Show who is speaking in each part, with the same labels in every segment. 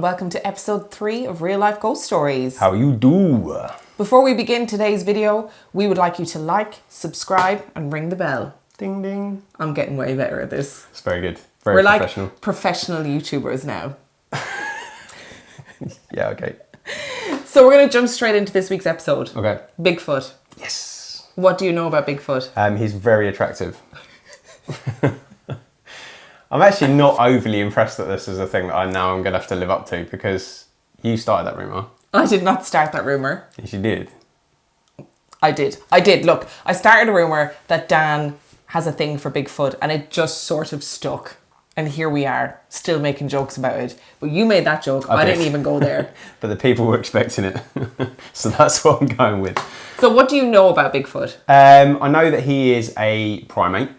Speaker 1: welcome to episode 3 of Real Life Ghost Stories.
Speaker 2: How you do?
Speaker 1: Before we begin today's video, we would like you to like, subscribe and ring the bell.
Speaker 2: Ding ding.
Speaker 1: I'm getting way better at this.
Speaker 2: It's very good. Very
Speaker 1: We're
Speaker 2: professional.
Speaker 1: like professional YouTubers now.
Speaker 2: Yeah, okay.
Speaker 1: So we're going to jump straight into this week's episode.
Speaker 2: Okay.
Speaker 1: Bigfoot.
Speaker 2: Yes.
Speaker 1: What do you know about Bigfoot?
Speaker 2: He's very attractive. I'm actually not overly impressed that this is a thing that I'm going to have to live up to because you started that rumour.
Speaker 1: I did not start that rumour.
Speaker 2: Yes, you did.
Speaker 1: I did. Look, I started a rumour that Dan has a thing for Bigfoot and it just sort of stuck. And here we are, still making jokes about it. But you made that joke. I didn't even go there.
Speaker 2: But the people were expecting it. So that's what I'm going with.
Speaker 1: So what do you know about Bigfoot?
Speaker 2: I know that he is a primate.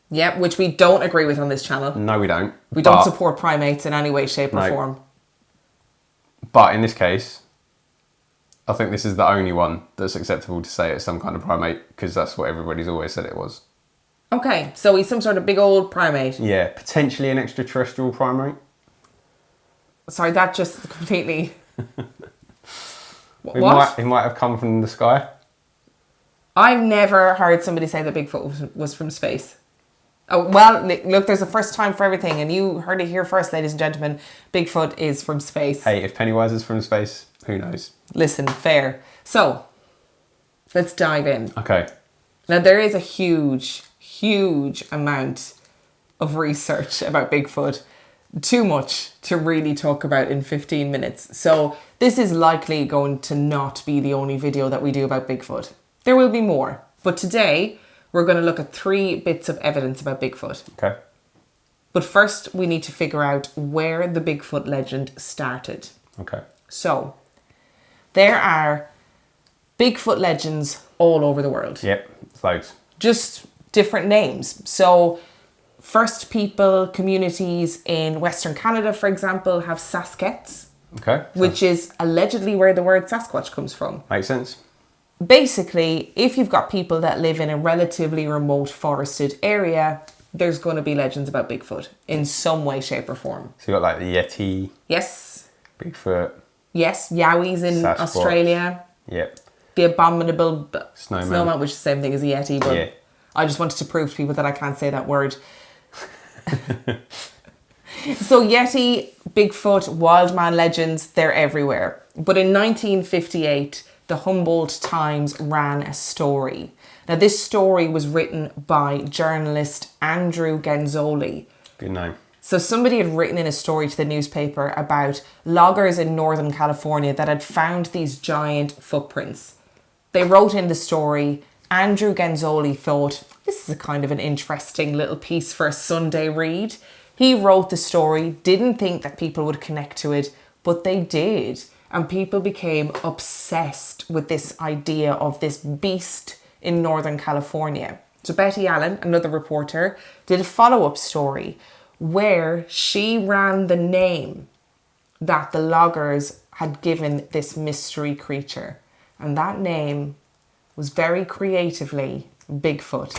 Speaker 1: Yeah, which we don't agree with on this channel.
Speaker 2: No, we don't.
Speaker 1: We don't support primates in any way, shape or form.
Speaker 2: But in this case, I think this is the only one that's acceptable to say it's some kind of primate because that's what everybody's always said it was.
Speaker 1: Okay, so he's some sort of big old primate.
Speaker 2: Yeah, potentially an extraterrestrial primate.
Speaker 1: Sorry, that just completely...
Speaker 2: He might have come from the sky.
Speaker 1: I've never heard somebody say that Bigfoot was from space. Oh, well, look, there's a first time for everything, and you heard it here first, ladies and gentlemen. Bigfoot is from space.
Speaker 2: Hey, if Pennywise is from space, who knows?
Speaker 1: Listen, fair. So, let's dive in.
Speaker 2: Okay.
Speaker 1: Now, there is a huge amount of research about Bigfoot. Too much to really talk about in 15 minutes. So, this is likely going to not be the only video that we do about Bigfoot. There will be more. But today, we're going to look at 3 bits of evidence about Bigfoot.
Speaker 2: Okay.
Speaker 1: But first, we need to figure out where the Bigfoot legend started.
Speaker 2: Okay.
Speaker 1: So, there are Bigfoot legends all over the world.
Speaker 2: Yep, loads.
Speaker 1: Just different names. So, First People communities in Western Canada, for example, have Saskets.
Speaker 2: Okay.
Speaker 1: Which is allegedly where the word Sasquatch comes from.
Speaker 2: Makes sense.
Speaker 1: Basically, if you've got people that live in a relatively remote forested area, there's going to be legends about Bigfoot in some way, shape or form.
Speaker 2: So you got like the Yeti.
Speaker 1: Yes.
Speaker 2: Bigfoot.
Speaker 1: Yes, Yowies in
Speaker 2: Sasquatch.
Speaker 1: Australia.
Speaker 2: Yep.
Speaker 1: The abominable snowman, which is the same thing as a Yeti, but
Speaker 2: yeah.
Speaker 1: I just wanted to prove to people that I can't say that word. So Yeti, Bigfoot, Wildman legends, they're everywhere. But in 1958, the Humboldt Times ran a story. Now this story was written by journalist Andrew Genzoli.
Speaker 2: Good name.
Speaker 1: So somebody had written in a story to the newspaper about loggers in Northern California that had found these giant footprints. They wrote in the story. Andrew Genzoli thought, this is a kind of an interesting little piece for a Sunday read. He wrote the story, didn't think that people would connect to it, but they did. And people became obsessed with this idea of this beast in Northern California. So Betty Allen, another reporter, did a follow-up story where she ran the name that the loggers had given this mystery creature. And that name was very creatively Bigfoot.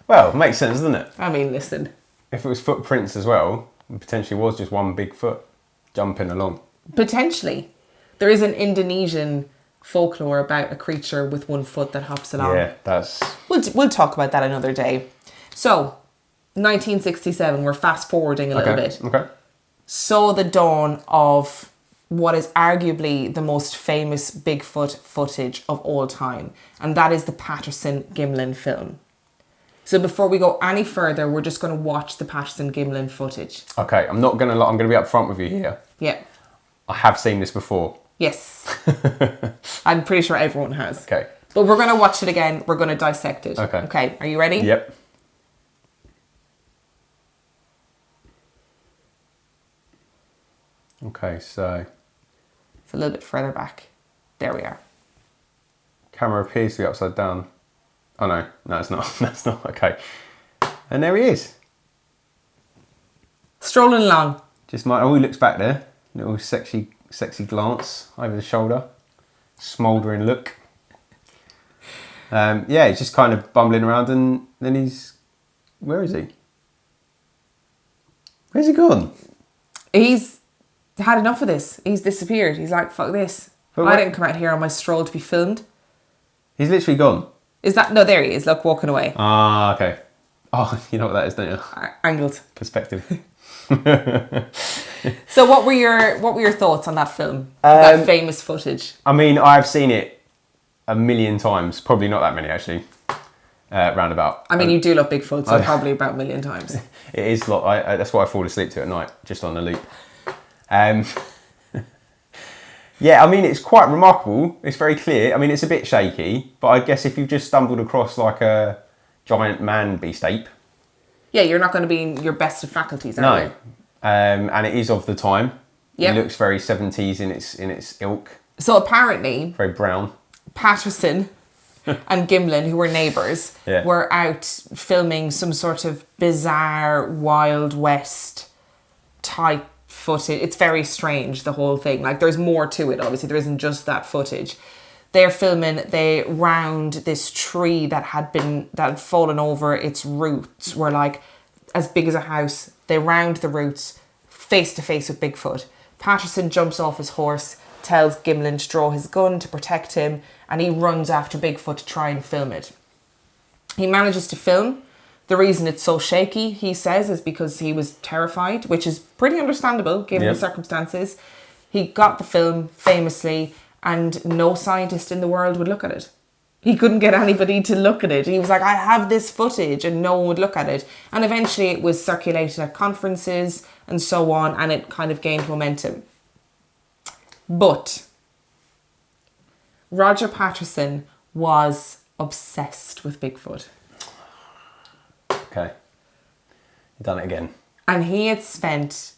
Speaker 2: Well, makes sense, doesn't it?
Speaker 1: I mean, listen.
Speaker 2: If it was footprints as well, it potentially was just one big foot jumping along.
Speaker 1: Potentially. There is an Indonesian folklore about a creature with one foot that hops along.
Speaker 2: Yeah, that's...
Speaker 1: We'll talk about that another day. So, 1967, we're fast forwarding a little bit.
Speaker 2: Okay.
Speaker 1: Saw the dawn of what is arguably the most famous Bigfoot footage of all time. And that is the Patterson-Gimlin film. So before we go any further, we're just going to watch the Patterson-Gimlin footage.
Speaker 2: Okay, I'm not going to lie, I'm going to be upfront with you here.
Speaker 1: Yeah.
Speaker 2: I have seen this before.
Speaker 1: Yes. I'm pretty sure everyone has.
Speaker 2: Okay.
Speaker 1: But we're going to watch it again. We're going to dissect it.
Speaker 2: Okay.
Speaker 1: Okay, are you ready?
Speaker 2: Yep. Okay, so...
Speaker 1: It's a little bit further back. There we are.
Speaker 2: Camera appears to be upside down. Oh no, it's not. That's not. Okay. And there he is.
Speaker 1: Strolling along.
Speaker 2: Just he looks back there. Little sexy glance over the shoulder. Smouldering look. Yeah, he's just kind of bumbling around and then he's... Where is he? Where's he gone?
Speaker 1: He's had enough of this. He's disappeared. He's like, fuck this.
Speaker 2: But
Speaker 1: I didn't come out here on my stroll to be filmed.
Speaker 2: He's literally gone.
Speaker 1: Is that... No, there he is. Look, walking away.
Speaker 2: Ah, okay. Oh, you know what that is, don't you?
Speaker 1: Angled.
Speaker 2: Perspective.
Speaker 1: So what were your thoughts on that film? That famous footage?
Speaker 2: I mean, I've seen it a million times. Probably not that many, actually. Roundabout.
Speaker 1: I mean, you do love Bigfoot, so probably about a million times.
Speaker 2: It is like that's why I fall asleep to at night, just on the loop. Yeah, I mean, it's quite remarkable. It's very clear. I mean, it's a bit shaky, but I guess if you've just stumbled across like a giant man beast ape,
Speaker 1: yeah, you're not going to be in your best of faculties, are you?
Speaker 2: no. And it is of the time.
Speaker 1: Yep.
Speaker 2: It looks very 70s in its ilk.
Speaker 1: So apparently,
Speaker 2: Very brown.
Speaker 1: Patterson and Gimlin, who were neighbours,
Speaker 2: Yeah.
Speaker 1: were out filming some sort of bizarre Wild West type footage. It's very strange, the whole thing. Like, there's more to it, obviously. There isn't just that footage. They're filming, they round this tree that had fallen over. Its roots were like as big as a house. They round the roots face to face with Bigfoot. Patterson jumps off his horse, tells Gimlin to draw his gun to protect him, and he runs after Bigfoot to try and film it. He manages to film. The reason it's so shaky, he says, is because he was terrified, which is pretty understandable given the circumstances. He got the film famously, and no scientist in the world would look at it. He couldn't get anybody to look at it. He was like, I have this footage, and no one would look at it. And eventually it was circulated at conferences and so on, and it kind of gained momentum. But Roger Patterson was obsessed with Bigfoot.
Speaker 2: Okay. You've done it again.
Speaker 1: And he had spent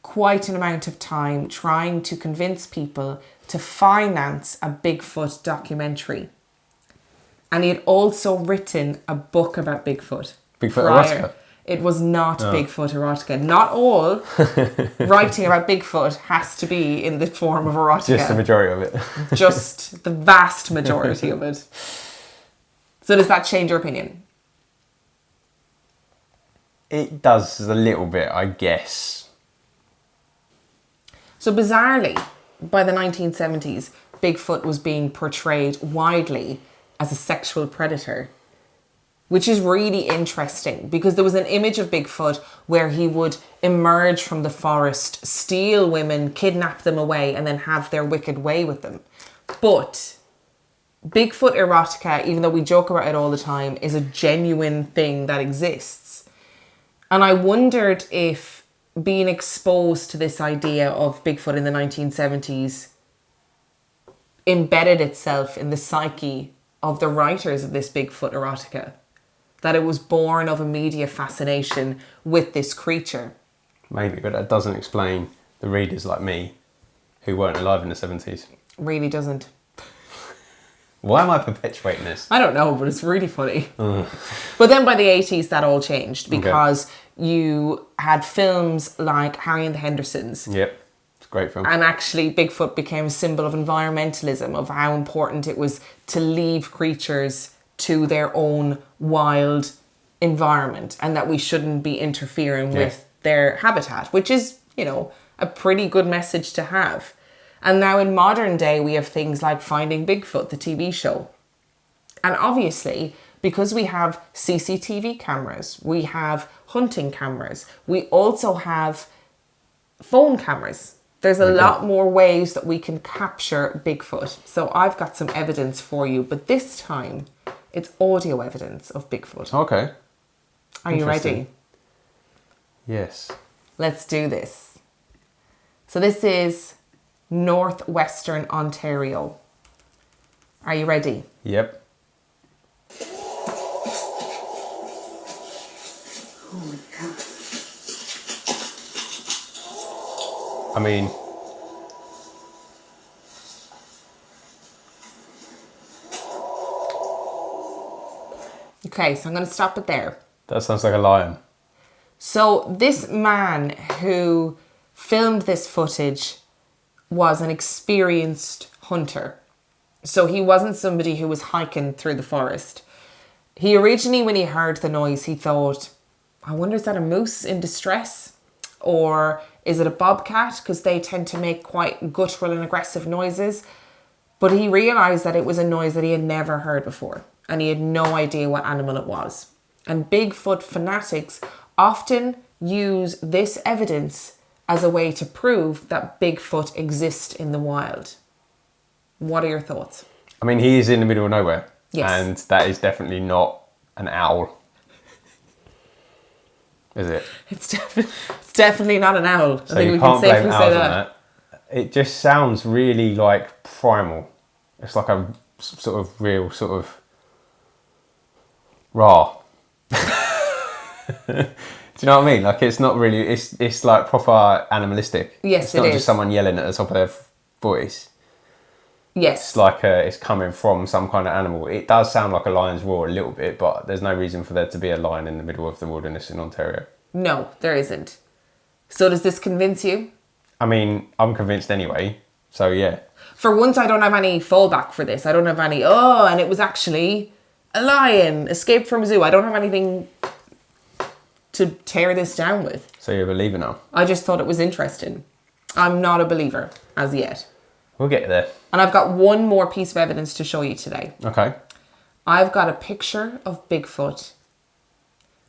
Speaker 1: quite an amount of time trying to convince people to finance a Bigfoot documentary. And he had also written a book about Bigfoot.
Speaker 2: Bigfoot
Speaker 1: prior.
Speaker 2: erotica?
Speaker 1: It was not Bigfoot erotica. Not all writing about Bigfoot has to be in the form of erotica.
Speaker 2: Just the majority of it.
Speaker 1: Just the vast majority of it. So does that change your opinion?
Speaker 2: It does a little bit, I guess.
Speaker 1: So bizarrely, by the 1970s, Bigfoot was being portrayed widely as a sexual predator, which is really interesting because there was an image of Bigfoot where he would emerge from the forest, steal women, kidnap them away, and then have their wicked way with them. But Bigfoot erotica, even though we joke about it all the time, is a genuine thing that exists. And I wondered if being exposed to this idea of Bigfoot in the 1970s embedded itself in the psyche of the writers of this Bigfoot erotica. That it was born of a media fascination with this creature.
Speaker 2: Maybe, but that doesn't explain the readers like me who weren't alive in the 70s.
Speaker 1: Really doesn't.
Speaker 2: Why am I perpetuating this?
Speaker 1: I don't know, but it's really funny. But then by the 80s, that all changed because you had films like Harry and the Hendersons.
Speaker 2: Yep, it's a great film.
Speaker 1: And actually, Bigfoot became a symbol of environmentalism, of how important it was to leave creatures to their own wild environment and that we shouldn't be interfering with their habitat, which is, you know, a pretty good message to have. And now in modern day, we have things like Finding Bigfoot, the TV show. And obviously, because we have CCTV cameras, we have hunting cameras, we also have phone cameras. There's a lot more ways that we can capture Bigfoot. So I've got some evidence for you, but this time it's audio evidence of Bigfoot.
Speaker 2: Okay.
Speaker 1: Are you ready?
Speaker 2: Yes.
Speaker 1: Let's do this. So this is northwestern Ontario. Are you ready?
Speaker 2: Yep.
Speaker 3: Oh my God.
Speaker 2: I mean,
Speaker 1: Okay, so I'm going to stop it there.
Speaker 2: that sounds like a lion.
Speaker 1: So this man who filmed this footage was an experienced hunter. So he wasn't somebody who was hiking through the forest. He originally, when he heard the noise, he thought, I wonder, is that a moose in distress? Or Is it a bobcat? Because they tend to make quite guttural and aggressive noises. But he realised that it was a noise that he had never heard before. And he had no idea what animal it was. And Bigfoot fanatics often use this evidence as a way to prove that Bigfoot exists in the wild. What are your thoughts?
Speaker 2: I mean, he is in the middle of nowhere.
Speaker 1: Yes.
Speaker 2: And that is definitely not an owl. Is it?
Speaker 1: It's definitely not an owl.
Speaker 2: So you can't blame owls on that. It just sounds really like primal. It's like a sort of real sort of raw. Do you know what I mean? Like, it's not really, it's like proper animalistic.
Speaker 1: Yes,
Speaker 2: it's not just someone yelling at the top of their voice.
Speaker 1: Yes.
Speaker 2: It's like it's coming from some kind of animal. It does sound like a lion's roar a little bit, but there's no reason for there to be a lion in the middle of the wilderness in Ontario.
Speaker 1: No, there isn't. So does this convince you?
Speaker 2: I mean, I'm convinced anyway, so yeah.
Speaker 1: For once, I don't have any fallback for this. I don't have any, and it was actually a lion, escaped from a zoo. I don't have anything to tear this down with.
Speaker 2: So you're a believer now?
Speaker 1: I just thought it was interesting. I'm not a believer as yet.
Speaker 2: We'll get there.
Speaker 1: And I've got one more piece of evidence to show you today.
Speaker 2: Okay.
Speaker 1: I've got a picture of Bigfoot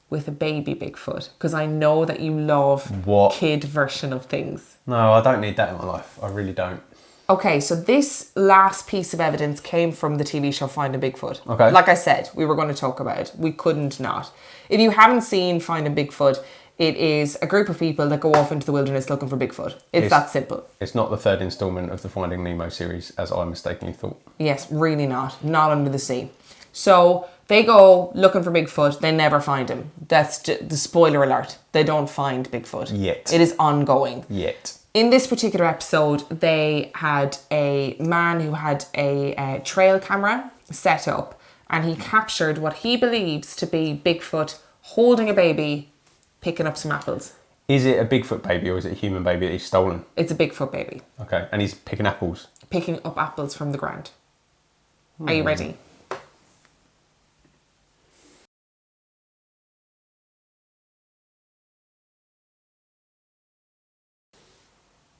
Speaker 1: with a baby Bigfoot, because I know that you love kid version of things.
Speaker 2: No, I don't need that in my life. I really don't.
Speaker 1: Okay, so this last piece of evidence came from the TV show Finding Bigfoot.
Speaker 2: Okay.
Speaker 1: Like I said, we were going to talk about it. We couldn't not. If you haven't seen Finding Bigfoot, it is a group of people that go off into the wilderness looking for Bigfoot. It's that simple.
Speaker 2: It's not the third instalment of the Finding Nemo series, as I mistakenly thought.
Speaker 1: Yes, really not. Not under the sea. So they go looking for Bigfoot. They never find him. That's the spoiler alert. They don't find Bigfoot.
Speaker 2: Yet.
Speaker 1: It is ongoing.
Speaker 2: Yet.
Speaker 1: In this particular episode, they had a man who had a trail camera set up, and he captured what he believes to be Bigfoot holding a baby, picking up some apples.
Speaker 2: Is it a Bigfoot baby or is it a human baby that he's stolen?
Speaker 1: It's a Bigfoot baby.
Speaker 2: Okay, and he's picking apples?
Speaker 1: Picking up apples from the ground. Are you ready?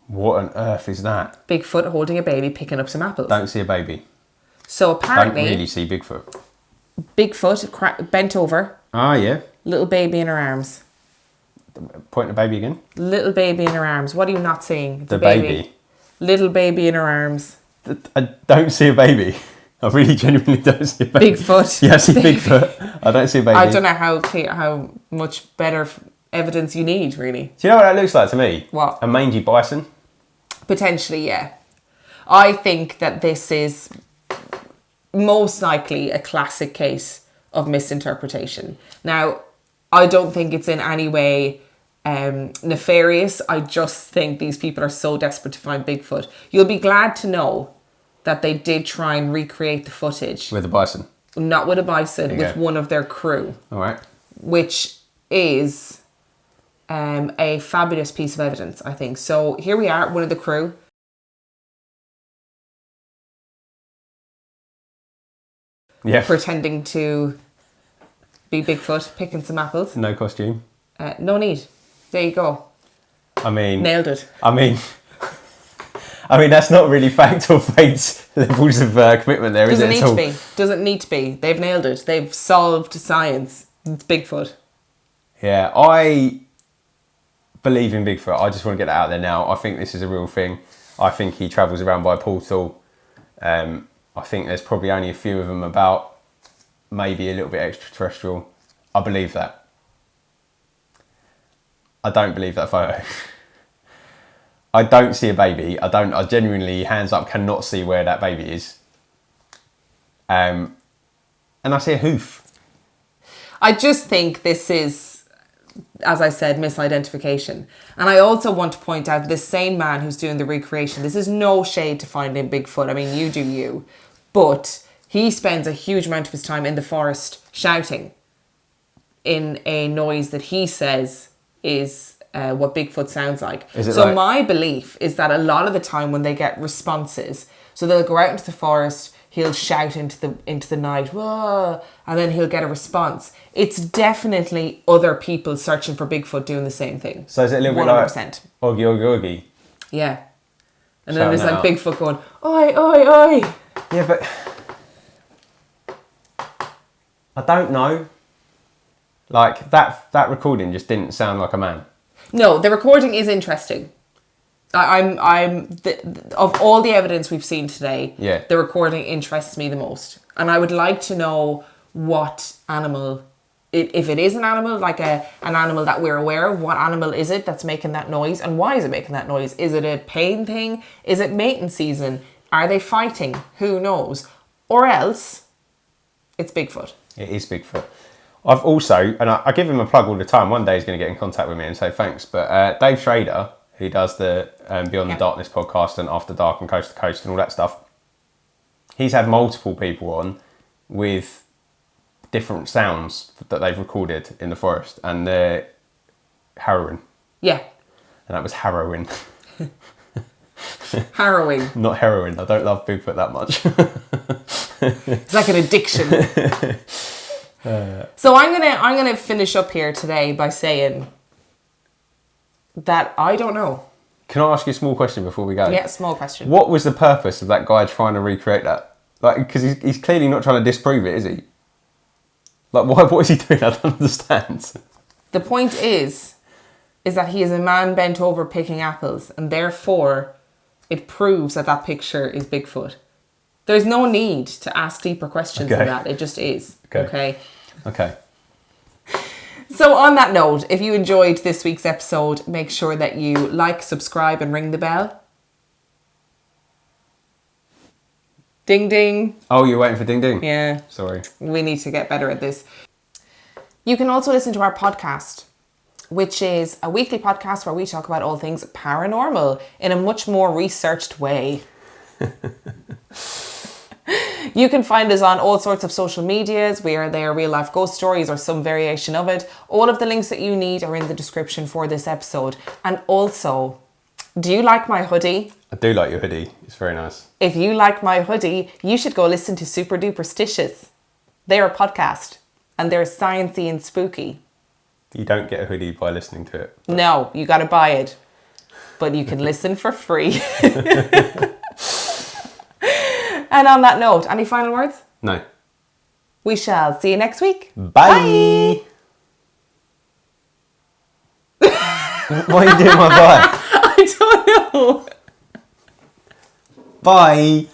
Speaker 2: What on earth is that?
Speaker 1: Bigfoot holding a baby, picking up some apples.
Speaker 2: Don't see a baby.
Speaker 1: So apparently...
Speaker 2: Don't really see Bigfoot.
Speaker 1: Bigfoot bent over.
Speaker 2: Ah, yeah.
Speaker 1: Little baby in her arms.
Speaker 2: Point the baby again.
Speaker 1: Little baby in her arms. What are you not seeing?
Speaker 2: The baby.
Speaker 1: Little baby in her arms.
Speaker 2: I don't see a baby. I really genuinely don't see a baby.
Speaker 1: Bigfoot.
Speaker 2: Yeah, I see Bigfoot. I don't see a baby.
Speaker 1: I don't know how much better evidence you need, really.
Speaker 2: Do you know what that looks like to me?
Speaker 1: What?
Speaker 2: A mangy bison.
Speaker 1: Potentially, yeah. I think that this is most likely a classic case of misinterpretation. Now, I don't think it's in any way nefarious. I just think these people are so desperate to find Bigfoot. You'll be glad to know that they did try and recreate the footage.
Speaker 2: With a bison?
Speaker 1: Not with a bison, with one of their crew.
Speaker 2: All right.
Speaker 1: Which is a fabulous piece of evidence, I think. So here we are, one of the crew.
Speaker 2: Yeah.
Speaker 1: Pretending to be Bigfoot, picking some apples.
Speaker 2: No costume.
Speaker 1: No need. There you go.
Speaker 2: I mean...
Speaker 1: Nailed it.
Speaker 2: I mean, that's not really fact or fate's levels of commitment there, is it?
Speaker 1: Doesn't need to be. Doesn't need to be. They've nailed it. They've solved science. It's Bigfoot.
Speaker 2: Yeah, I believe in Bigfoot. I just want to get that out there now. I think this is a real thing. I think he travels around by portal. I think there's probably only a few of them about, maybe a little bit extraterrestrial. I believe that. I don't believe that photo. I don't see a baby. I genuinely, hands up, cannot see where that baby is. And I see a hoof.
Speaker 1: I just think this is, as I said, misidentification. And I also want to point out this same man who's doing the recreation, this is no shade to Finding Bigfoot. I mean, you do you. But he spends a huge amount of his time in the forest shouting in a noise that he says is what Bigfoot sounds like. So my belief is that a lot of the time when they get responses, so they'll go out into the forest, he'll shout into the night, whoa, and then he'll get a response. It's definitely other people searching for Bigfoot doing the same thing.
Speaker 2: So is it a little
Speaker 1: 100%.
Speaker 2: bit like Oggy Oggy Oggy?
Speaker 1: Yeah. And then there's like
Speaker 2: out.
Speaker 1: Bigfoot going, oi, oi, oi.
Speaker 2: Yeah, but I don't know. Like that recording just didn't sound like a man.
Speaker 1: No, the recording is interesting. Of all the evidence we've seen today,
Speaker 2: Yeah.
Speaker 1: the recording interests me the most. And I would like to know what animal, if it is an animal, like an animal that we're aware of, what animal is it that's making that noise and why is it making that noise? Is it a pain thing? Is it mating season? Are they fighting? Who knows? Or else, it's Bigfoot.
Speaker 2: It is Bigfoot. I've also, and I give him a plug all the time, one day he's going to get in contact with me and say thanks, but Dave Schrader, who does the Beyond the Darkness podcast and After Dark and Coast to Coast and all that stuff, he's had multiple people on with different sounds that they've recorded in the forest, and they're harrowing.
Speaker 1: Yeah.
Speaker 2: And that was harrowing.
Speaker 1: Harrowing.
Speaker 2: Not heroin. I don't love Bigfoot that much.
Speaker 1: It's like an addiction. So I'm gonna finish up here today by saying that I don't know.
Speaker 2: Can I ask you a small question before we go?
Speaker 1: Yeah, small question.
Speaker 2: What was the purpose of that guy trying to recreate that? Like, because he's clearly not trying to disprove it, is he? Like, what is he doing? I don't understand.
Speaker 1: The point is that he is a man bent over picking apples, and therefore it proves that picture is Bigfoot. There's no need to ask deeper questions than that. It just is. Okay. So on that note, if you enjoyed this week's episode, make sure that you like, subscribe and ring the bell. Ding ding.
Speaker 2: Oh, you're waiting for ding ding?
Speaker 1: Yeah.
Speaker 2: Sorry.
Speaker 1: We need to get better at this. You can also listen to our podcast, which is a weekly podcast where we talk about all things paranormal in a much more researched way. You can find us on all sorts of social medias. We are there, Real Life Ghost Stories or some variation of it. All of the links that you need are in the description for this episode. And also, do you like my hoodie?
Speaker 2: I do like your hoodie. It's very nice.
Speaker 1: If you like my hoodie, you should go listen to Super Duper Stitches. They're a podcast and they're sciencey and spooky.
Speaker 2: You don't get a hoodie by listening to it.
Speaker 1: No, you got to buy it. But you can listen for free. And on that note, any final words?
Speaker 2: No.
Speaker 1: We shall see you next week.
Speaker 2: Bye. Why are you doing my bye?
Speaker 1: I don't know.
Speaker 2: Bye.